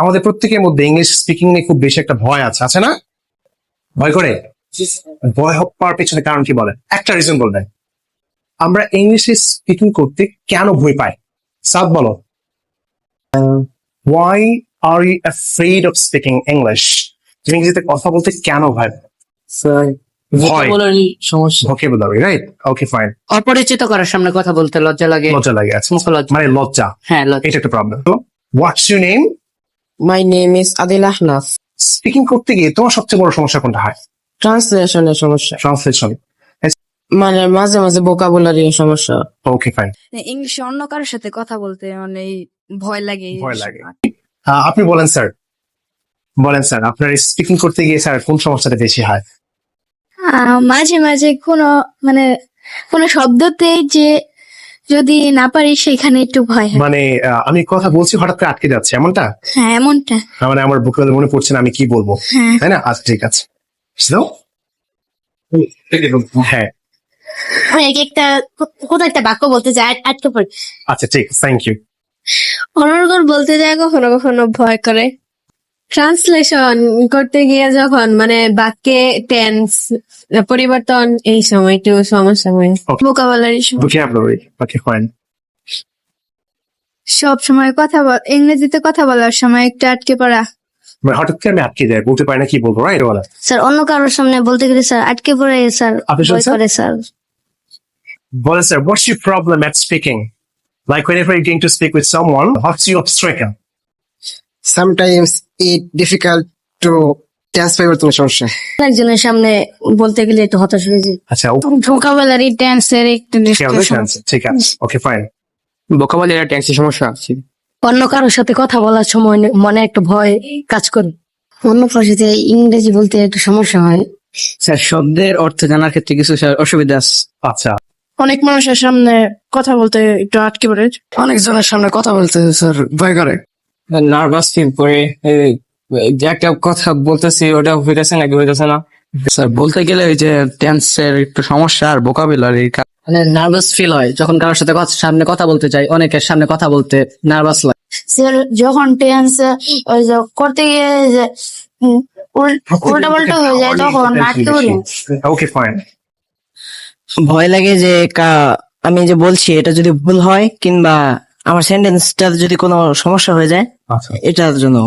আমাদের প্রত্যেকের মধ্যে ইংলিশ স্পিকিং নিয়ে খুব বেশি একটা ভয় আছে, আছে না? ভয় করে? ভয় পাওয়ার পেছনে কারণ কি বলেন? একটা রিজন বলবেন। আমরা ইংলিশে স্পিকিং করতে কেন ভয় পাই? সাদ বলো। Why are you afraid of speaking English? তুমি ইংরেজিতে কথা বলতে কেন ভয় পাও? ভয়, সমস্যা। vocabulary, right? Okay, fine. অপরিচিত কারোর সামনে কথা বলতে লজ্জা লাগে। লজ্জা লাগে, আচ্ছা। মুখলজ্জা। মানে লজ্জা, হ্যাঁ, লজ্জা। এটা একটা প্রবলেম। তো what's your name? My name is Adil Ahnaf. Speaking করতে গিয়ে তোমার সবচেয়ে বড় সমস্যা কোনটা হয়? ট্রান্সলেশনের সমস্যা, ট্রান্সলেশন। মানে মাঝে মাঝে ভোকাবুলারি সমস্যা। ওকে, ফাইন। ইংলিশে অন্য কারোর সাথে কথা বলতে মানে ভয় লাগে। ভয় লাগে। আপনি বলেন স্যার, বলেন স্যার, আপনার স্পিকিং করতে গিয়ে স্যার কোন সমস্যাটা বেশি হয়? মাঝে মাঝে কোনো শব্দতে যে যদি না পারি সেখানে একটু ভয় হয়। মানে আমি কথা বলছি হঠাৎ করে আটকে যাচ্ছে এমনটা? হ্যাঁ, এমনটা। মানে আমার বুকে মনে পড়ছে না আমি কি বলবো, হ্যাঁ। তাই না? আচ্ছা, ঠিক আছে। So, হ্যাঁ, আমি একটা কোথাও একটা বাক্য বলতে যাই আটকে পড়ি। আচ্ছা, ঠিক, থ্যাংক ইউ। অনর্গল বলতে যায় কখনো কখনো ভয় করে। ট্রান্সলেশন করতে গিয়ে যখন মানে বাক্যে টেন্স পরিবর্তন এই সময় একটু সমস্যা হয়। Vocabulary Vocabulary, okay, fine. সব সময় ইংরেজিতে কথা বলার সময় একটু আটকে পড়া। মানে হঠাৎ করে আমি আটকে যাই, বলতে পারি না কি বলবো, রাইট? বলা স্যার অন্য কারোর সামনে বলতে গেলে স্যার আটকে পড়ে স্যার, আপনি ভয় শুনছেন? করে স্যার। বলেন sir, what's your problem at speaking? Like whenever you're going to speak with someone, what's your obstacle? Sometimes it difficult to transfer তোমার সমস্যা। একজনের সামনে বলতে গেলে একটু হতাশ হয়ে যায়। আচ্ছা, ভোকাবুলারি টেন্সের একটু ঠিক আছে, ওকে, ফাইন। ভোকাবুলারি ট্যাক্সি সমস্যা আছে। অন্য কারোর সাথে কথা বলার সময় মনে একটু ভয় কাজ করে। অন্য কারোর সাথে ইংরেজি বলতে একটু সমস্যা হয়। স্যার শব্দের অর্থ জানার ক্ষেত্রে কিছু স্যার অসুবিধা আছে। আচ্ছা, অনেক মানুষের সামনে কথা বলতে একটু আটকে পড়ে। অনেকজনের সামনে কথা বলতে স্যার ভয় করে। নার্ভাস ফিল করে যে একটা কথা বলতেছি ওটা হইতেছে নাকি হইতেছে না। স্যার বলতে গেলে ওই যে টেন্সের একটু সমস্যা আর ভোকাবুলারি। মানে নার্ভাস ফিল হয় যখন কারোর সাথে সামনে কথা বলতে চাই, অনেকের সামনে কথা বলতে নার্ভাস লাগে। স্যার যখন টেন্স ওই যে করতে গিয়ে যে উল্টা পাল্টা হয়ে যায় তখন আটকে পড়ি। ওকে, ফাইন। ভয় লাগে যে আমি যে বলছি এটা যদি ভুল হয় কিংবা আমার সেন্টেন্সটা যদি কোনো সমস্যা হয়ে যায়, আচ্ছা, এটার জন্য